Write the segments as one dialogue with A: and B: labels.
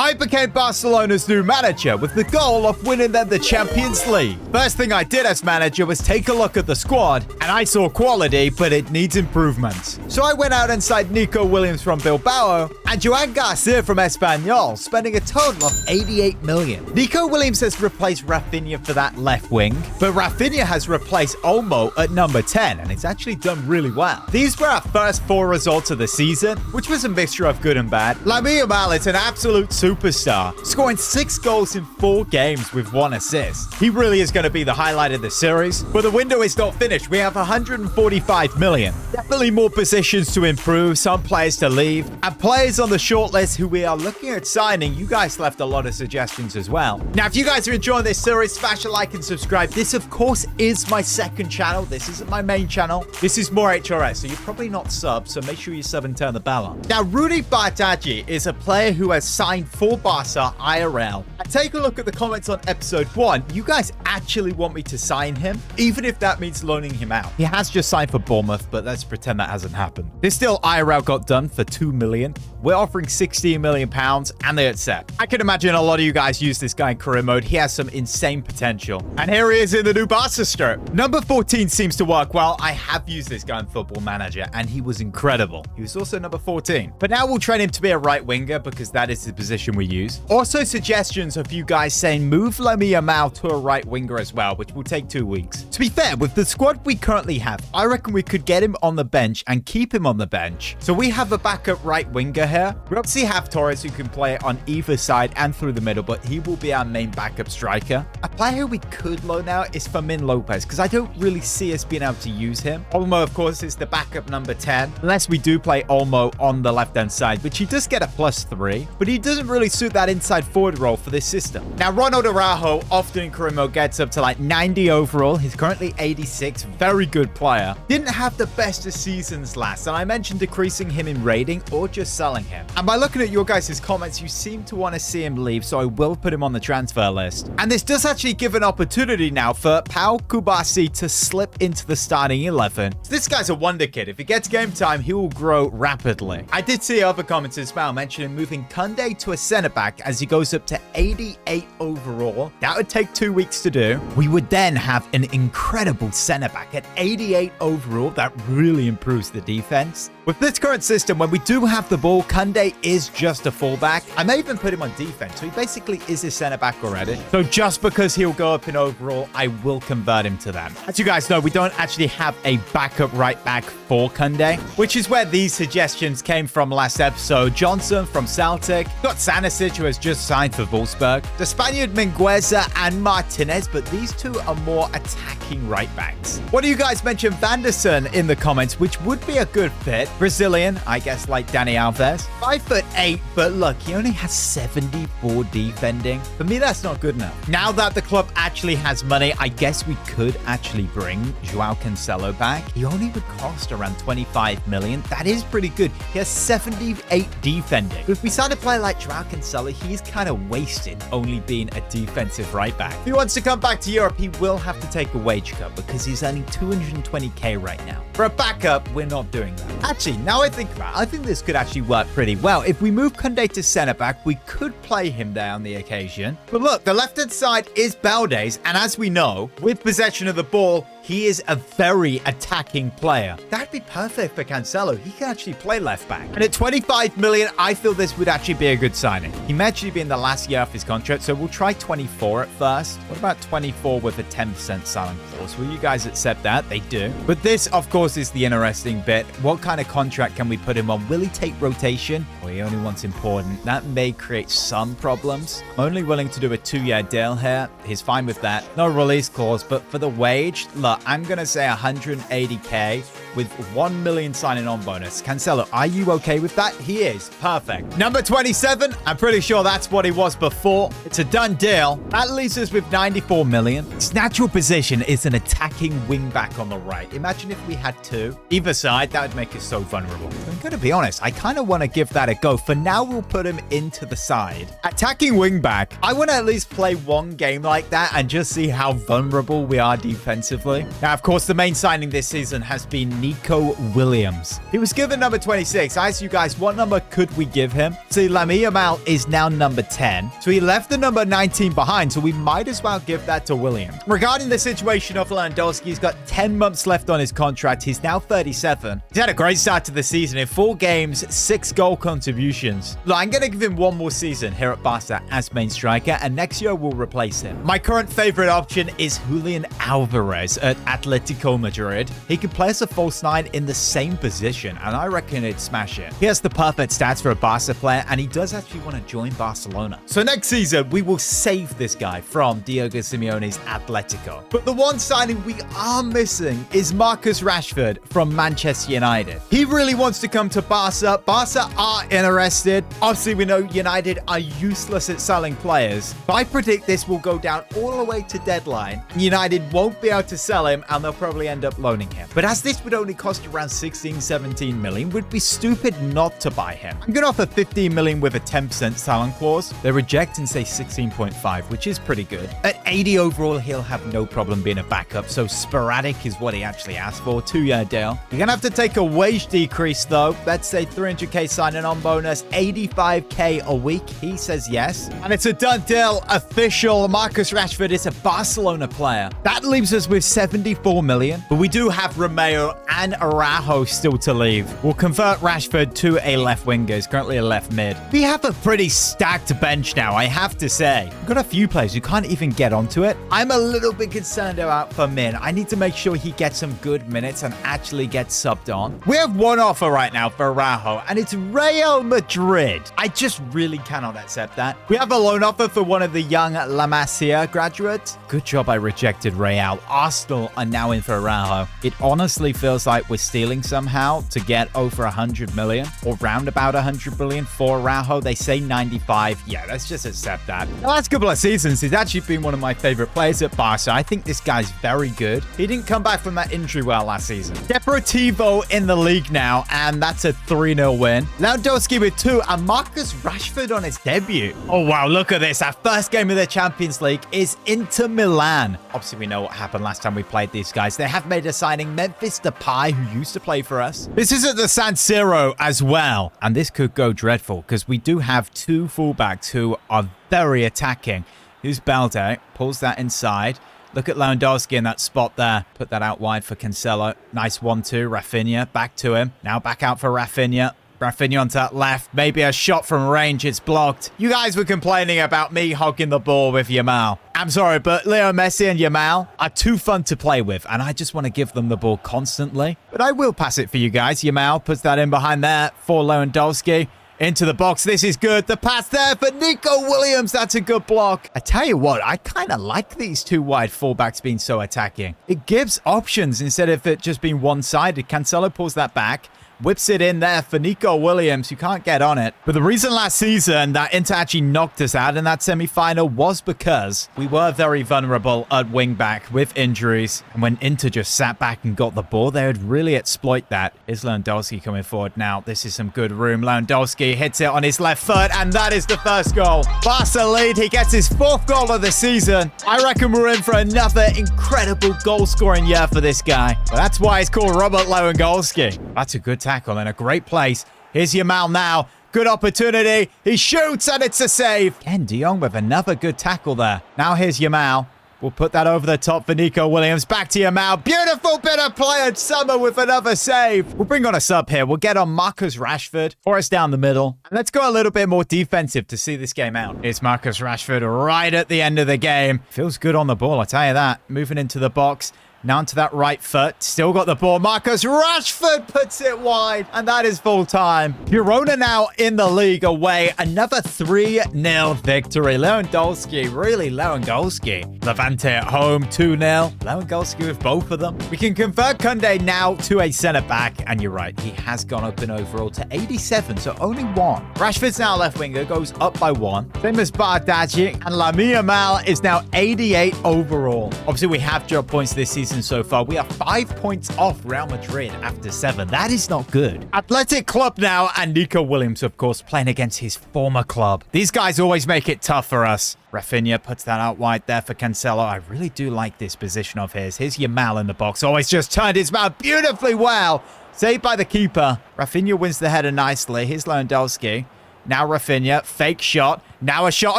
A: I became Barcelona's new manager with the goal of winning them the Champions League. First thing I did as manager was take a look at the squad, and I saw quality, but it needs improvements. So I went out and signed Nico Williams from Bilbao and Joan Garcia from Espanyol, spending a total of 88 million. Nico Williams has replaced Rafinha for that left wing, but Rafinha has replaced Olmo at number 10, and it's actually done really well. These were our first 4 results of the season, which was a mixture of good and bad. Lamine Yamal is an absolute superstar, scoring 6 goals in 4 games with 1 assist. He really is going to be the highlight of the series, but the window is not finished. We have 145 million. Definitely more positions to improve, some players to leave, and players on the shortlist who we are looking at signing. You guys left a lot of suggestions as well. Now, if you guys are enjoying this series, smash a like and subscribe. This, of course, is my second channel. This isn't my main channel. This is more HRS, so you're probably not sub, so make sure you sub and turn the bell on. Now, Rudy Bardghji is a player who has signed for Barca IRL. And take a look at the comments on episode 1. You guys actually want me to sign him, even if that means loaning him out. He has just signed for Bournemouth, but let's pretend that hasn't happened. This deal IRL got done for 2 million. We're offering 16 million pounds, and they accept. I can imagine a lot of you guys use this guy in career mode. He has some insane potential. And here he is in the new Barca strip. Number 14 seems to work well. I have used this guy in Football Manager, and he was incredible. He was also number 14. But now we'll train him to be a right winger because that is the position we use. Also, suggestions of you guys saying move Lamine Yamal to a right winger as well, which will take 2 weeks. To be fair, with the squad we currently have, I reckon we could get him on the bench and keep him on the bench. So we have a backup right winger here. We obviously have Torres who can play on either side and through the middle, but he will be our main backup striker. A player who we could loan out is Fermin Lopez because I don't really see us being able to use him. Olmo, of course, is the backup number 10, unless we do play Olmo on the left-hand side, which he does get a +3, but he doesn't really suit that inside forward role for this system. Now, Ronald Araujo often in career mode gets up to like 90 overall. He's currently 86. Very good player. Didn't have the best of seasons last, and I mentioned decreasing him in rating or just selling him. And by looking at your guys' comments, you seem to want to see him leave, so I will put him on the transfer list. And this does actually give an opportunity now for Pau Kubasi to slip into the starting 11. So this guy's a wonder kid. If he gets game time, he will grow rapidly. I did see other comments as well mentioning moving Kunde to a centre-back as he goes up to 88 overall. That would take 2 weeks to do. We would then have an incredible centre-back at 88 overall. That really improves the defense. With this current system, when we do have the ball, Kunde is just a fullback. I may even put him on defense, so he basically is a centre-back already. So just because he'll go up in overall, I will convert him to them. As you guys know, we don't actually have a backup right back for Kunde, which is where these suggestions came from last episode. Johnson from Celtic, got Sanisic, who has just signed for Wolfsburg, the Spaniard Mingueza and Martinez, but these two are more attacking right backs. What do you guys mention Vanderson in the comments, which would be a good fit? Brazilian, I guess, like Dani Alves. 5'8", but look, he only has 74 defending. For me, that's not good enough. Now that the club actually has money, I guess we could actually bring Joao Cancelo back. He only would cost around 25 million. That is pretty good. He has 78 defending. If we sign a player like Joao Cancelo, he's kind of wasted only being a defensive right back. If he wants to come back to Europe, he will have to take a wage cut because he's earning 220k right now. For a backup, we're not doing that. Actually, now I think about it, I think this could actually work pretty well. If we move Kunde to centre-back, we could play him there on the occasion. But look, the left-hand side is Balde's, and as we know, with possession of the ball, he is a very attacking player. That'd be perfect for Cancelo. He can actually play left back. And at 25 million, I feel this would actually be a good signing. He may actually be in the last year of his contract, so we'll try 24 at first. What about 24 with a 10% signing clause? Will you guys accept that? They do. But this, of course, is the interesting bit. What kind of contract can we put him on? Will he take rotation? Or he only wants important? That may create some problems. I'm only willing to do a 2-year deal here. He's fine with that. No release clause, but for the wage, look, I'm going to say 180k with 1 million signing on bonus. Cancelo, are you okay with that? He is. Perfect. Number 27, I'm pretty sure that's what he was before. It's a done deal. That leaves us with 94 million. His natural position is an attacking wing back on the right. Imagine if we had 2. Either side, that would make us so vulnerable. I'm going to be honest, I kind of want to give that a go. For now, we'll put him into the side. Attacking wing back, I want to at least play 1 game like that and just see how vulnerable we are defensively. quickly. Now, of course, the main signing this season has been Nico Williams. He was given number 26. I asked you guys, what number could we give him? See, Lamine Yamal is now number 10. So he left the number 19 behind, so we might as well give that to Williams. Regarding the situation of Lewandowski, he's got 10 months left on his contract. He's now 37. He's had a great start to the season. In 4 games, 6 goal contributions. Look, I'm going to give him one more season here at Barca as main striker, and next year we'll replace him. My current favorite option is Julian Alvarez at Atletico Madrid. He can play as a false 9 in the same position, and I reckon he'd smash it. He has the perfect stats for a Barca player, and he does actually want to join Barcelona. So next season, we will save this guy from Diego Simeone's Atletico. But the one signing we are missing is Marcus Rashford from Manchester United. He really wants to come to Barca. Barca are interested. Obviously, we know United are useless at selling players, but I predict this will go down all the way to deadline. United won't be able to sell him, and they'll probably end up loaning him. But as this would only cost around 16-17 million, would be stupid not to buy him. I'm going to offer 15 million with a 10% selling clause. They reject and say 16.5, which is pretty good. At 80 overall, he'll have no problem being a backup, so sporadic is what he actually asked for. 2-year deal. You're going to have to take a wage decrease, though. Let's say 300k signing on bonus, 85k a week. He says yes. And it's a done deal. Official. Marcus Rashford is a Barcelona player. That leaves us with 74 million. But we do have Romeo and Araujo still to leave. We'll convert Rashford to a left winger. He's currently a left mid. We have a pretty stacked bench now, I have to say. We've got a few players who can't even get onto it. I'm a little bit concerned about Firmin. I need to make sure he gets some good minutes and actually gets subbed on. We have one offer right now for Araujo, and it's Real Madrid. I just really cannot accept that. We have a loan offer for one of the young La Masia graduates. Good job I rejected Real. Arsenal are now in for Araujo. It honestly feels like we're stealing somehow to get over 100 million or round about 100 million for Araujo. They say 95. Yeah, let's just accept that. The last couple of seasons, he's actually been one of my favorite players at Barca. I think this guy's very good. He didn't come back from that injury well last season. Deportivo in the league now, and that's a 3-0 win. Lewandowski with 2, and Marcus Rashford on his debut. Oh, wow, look at this. Our first game of the Champions League is Inter Milan. Obviously, we know what happened last time we played these guys. They have made a signing, Memphis Depay, who used to play for us. This is at the San Siro as well, and this could go dreadful because we do have 2 fullbacks who are very attacking. Here's Balde, pulls that inside. Look at Lewandowski in that spot there. Put that out wide for Cancelo. Nice 1-2. Rafinha, back to him. Now back out for Rafinha. Rafinha onto that left. Maybe a shot from range. It's blocked. You guys were complaining about me hogging the ball with Yamal. I'm sorry, but Leo Messi and Yamal are too fun to play with, and I just want to give them the ball constantly. But I will pass it for you guys. Yamal puts that in behind there for Lewandowski. Into the box. This is good. The pass there for Nico Williams. That's a good block. I tell you what, I kind of like these 2 wide fullbacks being so attacking. It gives options instead of it just being one-sided. Cancelo pulls that back. Whips it in there for Nico Williams, who can't get on it. But the reason last season that Inter actually knocked us out in that semi-final was because we were very vulnerable at wing-back with injuries. And when Inter just sat back and got the ball, they would really exploit that. Is Lewandowski coming forward now? This is some good room. Lewandowski hits it on his left foot, and that is the first goal. Barca lead. He gets his 4th goal of the season. I reckon we're in for another incredible goal-scoring year for this guy. Well, that's why he's called Robert Lewandowski. That's a good tackle in a great place. Here's Yamal now. Good opportunity. He shoots and it's a save. Ken de Jong with another good tackle there. Now here's Yamal. We'll put that over the top for Nico Williams. Back to Yamal. Beautiful bit of play at Summer with another save. We'll bring on a sub here. We'll get on Marcus Rashford for us down the middle. And let's go a little bit more defensive to see this game out. It's Marcus Rashford right at the end of the game. Feels good on the ball, I tell you that. Moving into the box. Now onto that right foot. Still got the ball. Marcus Rashford puts it wide. And that is full time. Girona now in the league away. Another 3-0 victory. Lewandowski. Really Lewandowski. Levante at home. 2-0. Lewandowski with both of them. We can convert Kunde now to a centre back. And you're right. He has gone up in overall to 87. So only 1. Rashford's now left winger. Goes up by 1. Same as Bardghji. And Lamine Yamal is now 88 overall. Obviously, we have dropped points this season season so far. We are 5 points off Real Madrid after 7. That is not good. Athletic Club now, and Nico Williams, of course, playing against his former club. These guys always make it tough for us. Rafinha puts that out wide there for Cancelo. I really do like this position of his. Here's Yamal in the box. Oh, he's just turned his mouth beautifully well. Saved by the keeper. Rafinha wins the header nicely. Here's Lewandowski. Now Rafinha, fake shot. Now a shot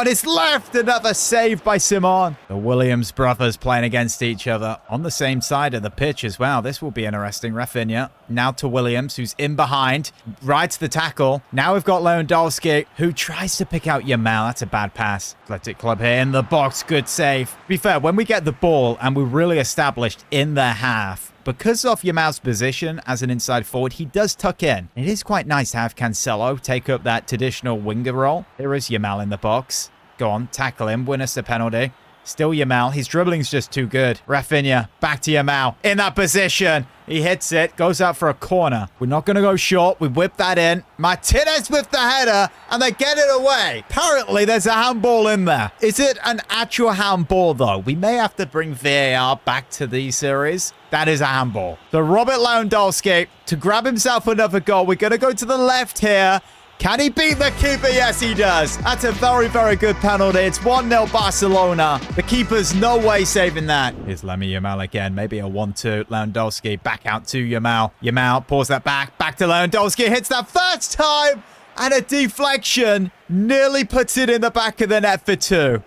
A: on his left. Another save by Simon. The Williams brothers playing against each other on the same side of the pitch as well. This will be interesting. Rafinha now to Williams, who's in behind. Rides the tackle. Now we've got Lewandowski, who tries to pick out Yamal. That's a bad pass. Athletic Club here in the box. Good save. To be fair, when we get the ball and we're really established in their half, because of Yamal's position as an inside forward, he does tuck in. It is quite nice to have Cancelo take up that traditional winger role. Here is Yamal in the box. Go on, tackle him, win us the penalty. Still Yamal. His dribbling's just too good. Rafinha, back to Yamal. In that position. He hits it, goes out for a corner. We're not going to go short. We whip that in. Martinez with the header, and they get it away. Apparently, there's a handball in there. Is it an actual handball, though? We may have to bring VAR back to the series. That is a handball. So Robert Lewandowski, to grab himself another goal, we're going to go to the left here. Can he beat the keeper? Yes, he does. That's a very, very good penalty. It's 1-0 Barcelona. The keeper's no way saving that. Here's Lamine Yamal again. Maybe a 1-2. Lewandowski back out to Yamal. Yamal pulls that back. Back to Lewandowski. Hits that first time. And a deflection. Nearly puts it in the back of the net for 2.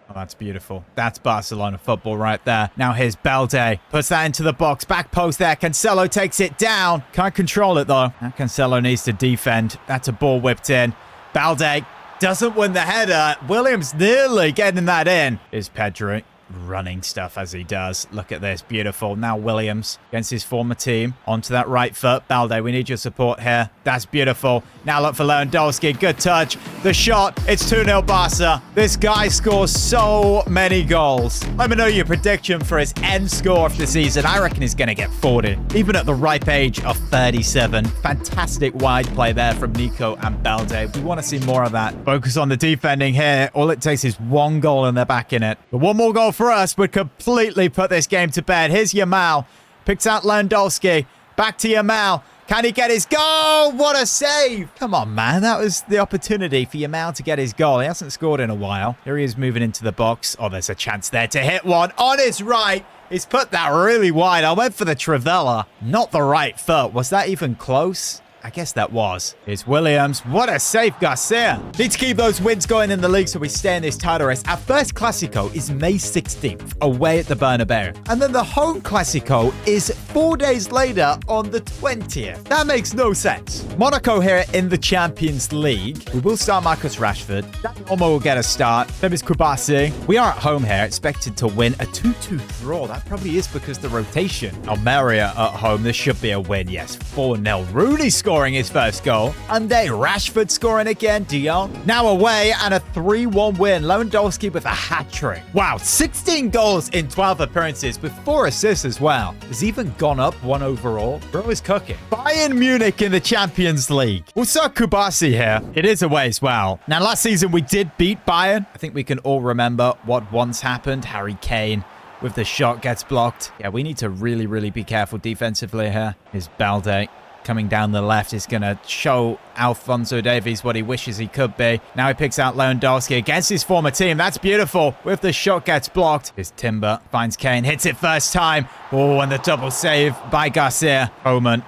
A: Oh, that's beautiful. That's Barcelona football right there. Now here's Balde. Puts that into the box. Back post there. Cancelo takes it down. Can't control it, though. Now Cancelo needs to defend. That's a ball whipped in. Balde doesn't win the header. Williams nearly getting that in. Is Pedri. Running stuff as he does. Look at this. Beautiful. Now Williams against his former team. Onto that right foot. Balde, we need your support here. That's beautiful. Now look for Lewandowski. Good touch. The shot. It's 2-0 Barca. This guy scores so many goals. Let me know your prediction for his end score of the season. I reckon he's going to get 40. Even at the ripe age of 37. Fantastic wide play there from Nico and Balde. We want to see more of that. Focus on the defending here. All it takes is one goal and they're back in it. But one more goal for us would completely put this game to bed. Here's Yamal. Picks out Lewandowski. Back to Yamal. Can he get his goal? What a save. Come on, man. That was the opportunity for Yamal to get his goal. He hasn't scored in a while. Here he is moving into the box. Oh, there's a chance there to hit one. On his right. He's put that really wide. I went for the Trivela. Not the right foot. Was that even close? I guess that was. Here's Williams. What a save, Garcia. Need to keep those wins going in the league so we stay in this title race. Our first Clasico is May 16th, away at the Bernabeu. And then the home Clasico is 4 days later on the 20th. That makes no sense. Monaco here in the Champions League. We will start Marcus Rashford. Olmo will get a start. Then is Kubasi. We are at home here, expected to win a 2-2 draw. That probably is because the rotation. Almeria at home. This should be a win. Yes, 4-0. Rooney scoring his first goal. And then Rashford scoring again. De Jong now away and a 3-1 win. Lewandowski with a hat-trick. Wow, 16 goals in 12 appearances with 4 assists as well. Has even gone up 1 overall. Bro is cooking. Bayern Munich in the Champions League. We'll start Kubasi here. It is away as well. Now, last season we did beat Bayern. I think we can all remember what once happened. Harry Kane with the shot gets blocked. Yeah, we need to really, really be careful defensively here. Here's Balde. Coming down the left is going to show Alphonso Davies what he wishes he could be. Now he picks out Lewandowski against his former team. That's beautiful. With the shot gets blocked. Here's Timber. Finds Kane. Hits it first time. Oh, and the double save by Garcia. Oman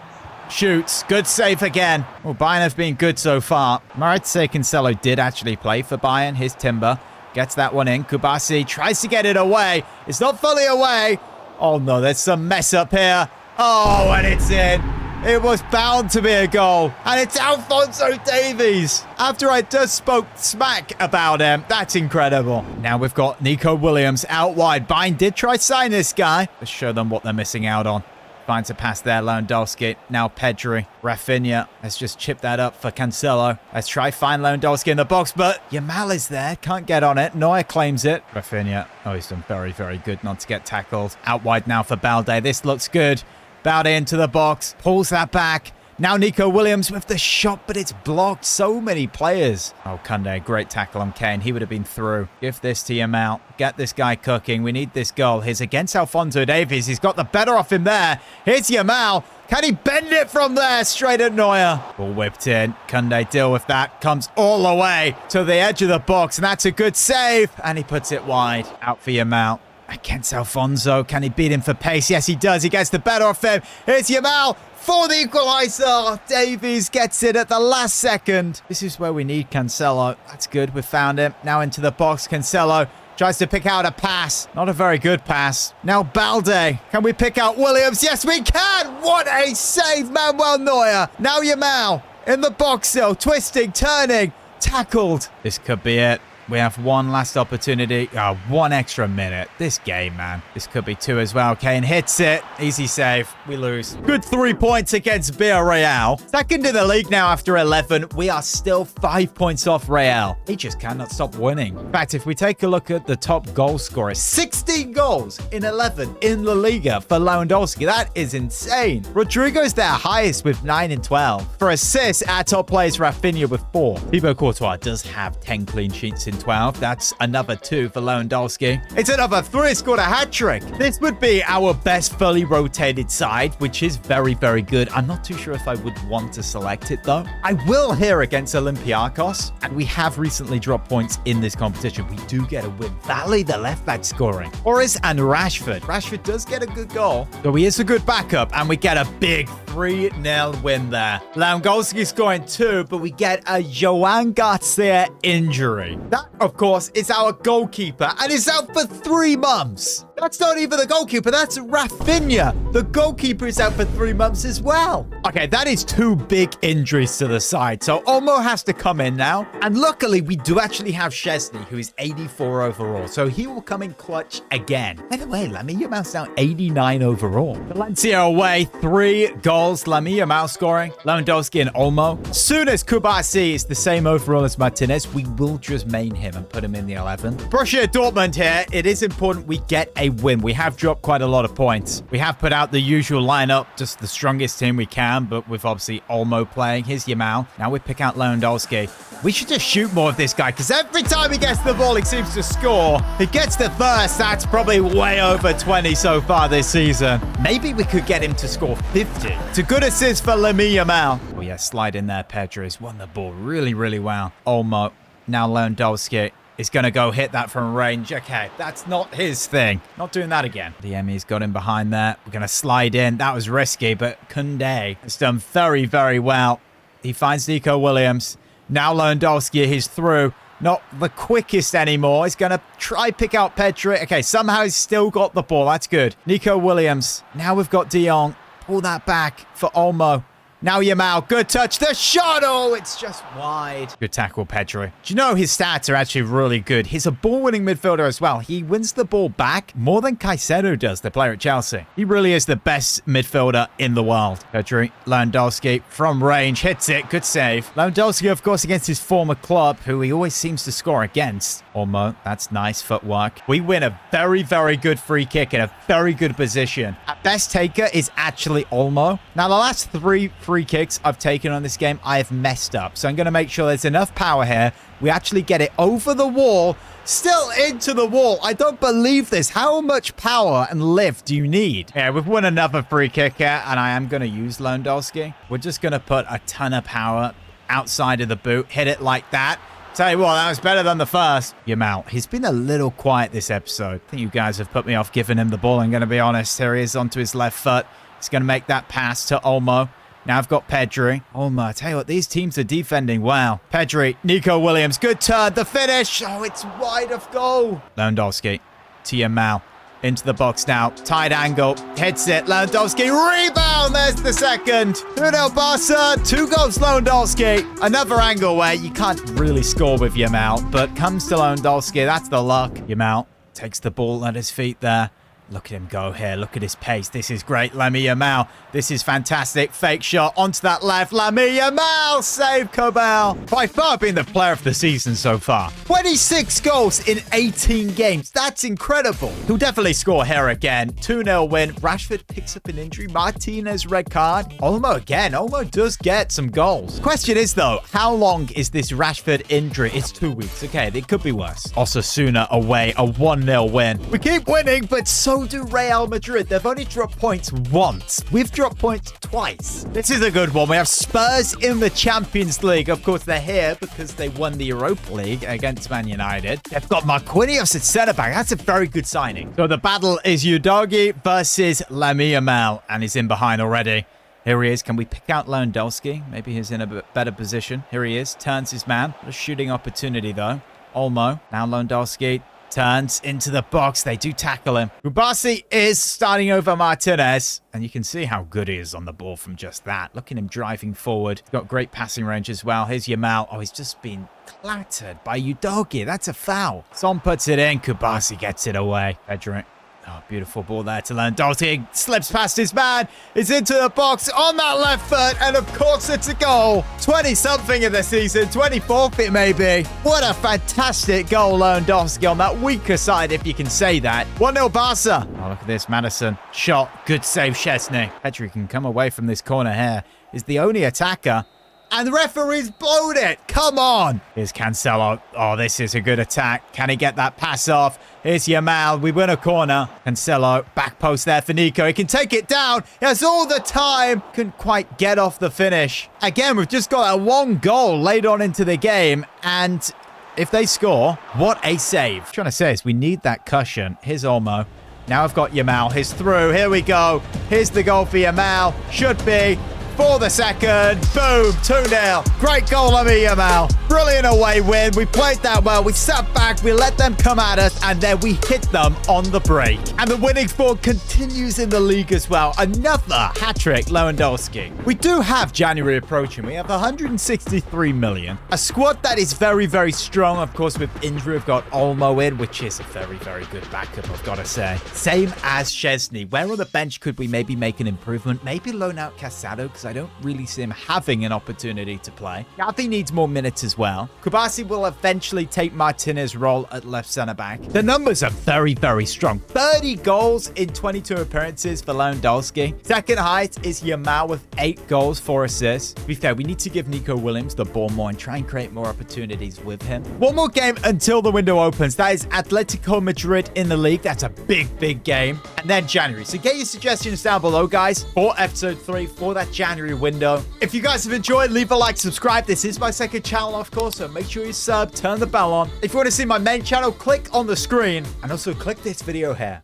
A: shoots. Good save again. Well, Bayern have been good so far. Am I right to say Cancelo did actually play for Bayern? Here's Timber. Gets that one in. Kubasi tries to get it away. It's not fully away. Oh, no. There's some mess up here. Oh, and it's in. It was bound to be a goal. And it's Alphonso Davies. After I just spoke smack about him. That's incredible. Now we've got Nico Williams out wide. Bayern did try to sign this guy. Let's show them what they're missing out on. Finds a pass there, Lewandowski. Now Pedri. Rafinha. Let's just chip that up for Cancelo. Let's try find Lewandowski in the box, but Yamal is there. Can't get on it. Neuer claims it. Rafinha. Oh, he's done very, very good not to get tackled. Out wide now for Balde. This looks good. Balde into the box. Pulls that back. Now Nico Williams with the shot, but it's blocked. So many players. Oh, Kunde, great tackle on Kane. He would have been through. Give this to Yamal. Get this guy cooking. We need this goal. He's against Alphonso Davies. He's got the better off him there. Here's Yamal. Can he bend it from there? Straight at Neuer. Ball whipped in. Kunde deal with that. Comes all the way to the edge of the box. And that's a good save. And he puts it wide. Out for Yamal. Against Alfonso. Can he beat him for pace? Yes, he does. He gets the better of him. Here's Yamal for the equaliser. Davies gets it at the last second. This is where we need Cancelo. That's good. We've found him. Now into the box. Cancelo tries to pick out a pass. Not a very good pass. Now Balde. Can we pick out Williams? Yes, we can. What a save, Manuel Neuer. Now Yamal in the box still. Twisting, turning, tackled. This could be it. We have one last opportunity. Oh, 1 extra minute. This game, man. This could be 2 as well. Kane hits it. Easy save. We lose. Good 3 points against Villarreal. Second in the league now after 11. We are still 5 points off Real. He just cannot stop winning. In fact, if we take a look at the top goal scorers, 16 goals in 11 in La Liga for Lewandowski. That is insane. Rodrigo's their highest with 9 and 12. For assists, our top player is Rafinha with 4. Thibaut Courtois does have 10 clean sheets in 12. That's another 2 for Lewandowski. It's another 3. Scored a hat-trick. This would be our best fully rotated side, which is very, very good. I'm not too sure if I would want to select it, though. I will here against Olympiacos, and we have recently dropped points in this competition. We do get a win. Valley, the left-back, scoring. Boris and Rashford. Rashford does get a good goal, so he is a good backup, and we get a big 3-0 win there. Lewandowski scoring 2, but we get a Joan Garcia injury. That, of course, is our goalkeeper, and is out for 3 months. That's not even the goalkeeper. That's Rafinha. The goalkeeper is out for 3 months as well. Okay, that is 2 big injuries to the side. So Olmo has to come in now. And luckily, we do actually have Chesney, who is 84 overall. So he will come in clutch again. By the way, Lamine Yamal's now 89 overall. Valencia away, 3 goals. Lamine Yamal scoring. Lewandowski and Olmo. Soon as Kubasi is the same overall as Martinez, we will just main him and put him in the 11. Borussia Dortmund here. It is important we get a win. We have dropped quite a lot of points. We have put out the usual lineup, just the strongest team we can, but with obviously Olmo playing. Here's Yamal. Now we pick out Lewandowski. We should just shoot more of this guy, because every time he gets the ball, he seems to score. He gets the first. That's probably way over 20 so far this season. Maybe we could get him to score 50. It's a good assist for Lamine Yamal. Oh yeah, slide in there. Pedro has won the ball really, really well. Olmo. Now Lewandowski is going to go hit that from range. Okay, that's not his thing. Not doing that again. The Emmy's got him behind there. We're going to slide in. That was risky, but Kunde has done very, very well. He finds Nico Williams. Now Lewandowski, he's through. Not the quickest anymore. He's going to try pick out Pedro. Okay, somehow he's still got the ball. That's good. Nico Williams. Now we've got De Jong. Pull that back for Olmo. Now Yamal, good touch, the shot, oh, it's just wide. Good tackle, Pedro. Do you know his stats are actually really good? He's a ball-winning midfielder as well. He wins the ball back more than Caicedo does, the player at Chelsea. He really is the best midfielder in the world. Pedro, Lewandowski from range, hits it, good save. Lewandowski, of course, against his former club, who he always seems to score against. Olmo, that's nice footwork. We win a very, very good free kick in a very good position. Our best taker is actually Olmo. Now, the last 3 free kicks I've taken on this game, I have messed up. So I'm going to make sure there's enough power here. We actually get it over the wall, still into the wall. I don't believe this. How much power and lift do you need? Yeah, we've won another free kick here, and I am going to use Lewandowski. We're just going to put a ton of power outside of the boot, hit it like that. Tell you what, that was better than the first. Yamal, he's been a little quiet this episode. I think you guys have put me off giving him the ball, I'm going to be honest. Here he is onto his left foot. He's going to make that pass to Olmo. Now I've got Pedri. Olmo, I tell you what, these teams are defending well. Pedri, Nico Williams, good turn, the finish. Oh, it's wide of goal. Lewandowski to Yamal. Into the box now. Tight angle. Hits it. Lewandowski. Rebound. There's the second. 2-0 Barca. 2 goals Lewandowski. Another angle where you can't really score with Yamal, but comes to Lewandowski. That's the luck. Yamal takes the ball at his feet there. Look at him go here. Look at his pace. This is great. Lamine Yamal. This is fantastic. Fake shot onto that left. Lamine Yamal. Save Cobel. By far being the player of the season so far. 26 goals in 18 games. That's incredible. He'll definitely score here again. 2-0 win. Rashford picks up an injury. Martinez red card. Olmo again. Olmo does get some goals. Question is though, how long is this Rashford injury? It's 2 weeks. Okay, it could be worse. Osasuna away. A 1-0 win. We keep winning, but so do Real Madrid. They've only dropped points once. We've dropped points twice. This is a good one. We have Spurs in the Champions League. Of course, they're here because they won the Europa League against Man United. They've got Marquinhos at centre-back. That's a very good signing. So the battle is Udogie versus Lamine Yamal, and he's in behind already. Here he is. Can we pick out Lewandowski? Maybe he's in a bit better position. Here he is. Turns his man. A shooting opportunity, though. Olmo. Now Lewandowski. Turns into the box. They do tackle him. Kubasi is starting over Martinez. And you can see how good he is on the ball from just that. Look at him driving forward. He's got great passing range as well. Here's Yamal. Oh, he's just been clattered by Udogie. That's a foul. Son puts it in. Kubasi gets it away. Pedro. Oh, beautiful ball there to Lewandowski. Slips past his man. It's into the box on that left foot. And of course, it's a goal. 20-something in the season. 24th it may be. What a fantastic goal, Lewandowski, on that weaker side, if you can say that. 1-0 Barca. Oh, look at this. Madison. Shot. Good save, Szczesny. Pedri can come away from this corner here. Is the only attacker. And the referee's blown it. Come on. Here's Cancelo. Oh, this is a good attack. Can he get that pass off? Here's Yamal. We win a corner. Cancelo. Back post there for Nico. He can take it down. He has all the time. Couldn't quite get off the finish. Again, we've just got a one goal laid on into the game. And if they score, what a save. What I'm trying to say is we need that cushion. Here's Olmo. Now I've got Yamal. Here's through. Here we go. Here's the goal for Yamal. Should be. For the second. Boom. 2-0. Great goal, Lamine Yamal. Brilliant away win. We played that well. We sat back. We let them come at us. And then we hit them on the break. And the winning form continues in the league as well. Another hat-trick, Lewandowski. We do have January approaching. We have 163 million. A squad that is very, very strong. Of course, with injury, we've got Olmo in, which is a very, very good backup, I've got to say. Same as Szczesny. Where on the bench could we maybe make an improvement? Maybe loan out Casado, because I don't really see him having an opportunity to play. Gavi needs more minutes as well. Kubasi will eventually take Martinez's role at left centre-back. The numbers are very, very strong. 30 goals in 22 appearances for Lewandowski. Second highest is Yamal with 8 goals, 4 assists. To be fair, we need to give Nico Williams the ball more and try and create more opportunities with him. One more game until the window opens. That is Atletico Madrid in the league. That's a big, big game. And then January. So get your suggestions down below, guys, for episode 3 for that January window. If you guys have enjoyed, leave a like, subscribe. This is my second channel, of course, so make sure you sub, turn the bell on. If you want to see my main channel, click on the screen and also click this video here.